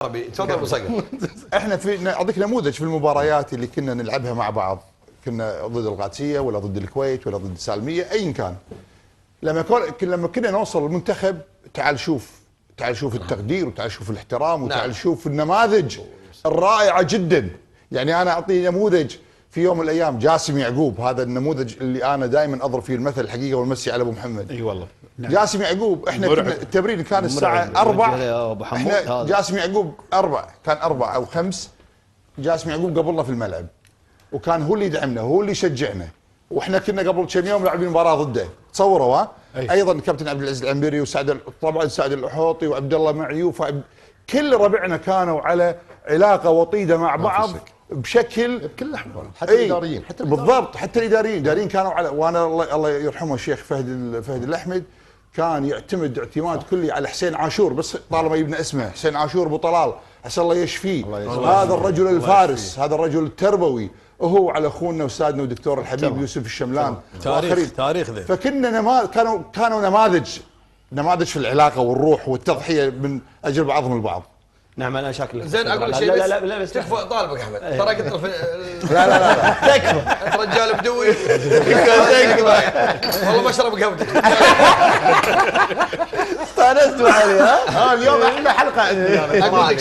تفضل ابو صقر. احنا اعطيك نموذج في المباريات اللي كنا نلعبها مع بعض، كنا ضد القادسيه ولا ضد الكويت ولا ضد السالميه ايا كان. لما كنا نوصل المنتخب، تعال شوف التقدير، وتعال شوف الاحترام، وتعال شوف النماذج الرائعه جدا. يعني انا اعطي نموذج في يوم من الايام، جاسم يعقوب، هذا النموذج اللي انا دائما اضرب فيه المثل الحقيقه، والمسي على ابو محمد. اي والله. جاسم يعقوب، احنا كنا التمرين كان الساعه 4، احنا جاسم يعقوب 4 كان 4 أو 5. جاسم يعقوب قبلنا في الملعب، وكان هو اللي يدعمنا، هو اللي يشجعنا، واحنا كنا قبل كم يوم لاعبين مباراه ضده، تصوروا ها؟ ايضا الكابتن عبد العزيز العنبري طبعا سعد الحوطي وعبد الله معيوف، كل ربعنا كانوا على علاقه وطيده مع بعض بشكل بكل الاحوال، حتى الاداريين، بالضبط، حتى الاداريين كانوا على. وانا الله يرحمه الشيخ فهد الاحمد كان يعتمد اعتماد كلي على حسين عاشور، بس طالما يبنى اسمه حسين عاشور ابو طلال، عسى الله يشفيه. هذا الرجل الفارس، هذا الرجل التربوي، وهو على اخونا واستاذنا ودكتور الحبيب يوسف الشملان تاريخ ذي. فكنا كانوا نماذج في العلاقه والروح والتضحيه من اجل بعضهم البعض. نعم انا شاكر. زين اقول شيء، لا بس تكفى طالبك احمد، ترى قلت لا تكفى، انت رجال بدوي تكفى والله ما اشرب قهوتك. استانست علي ها؟ اليوم احلى حلقه عندي. اقول لك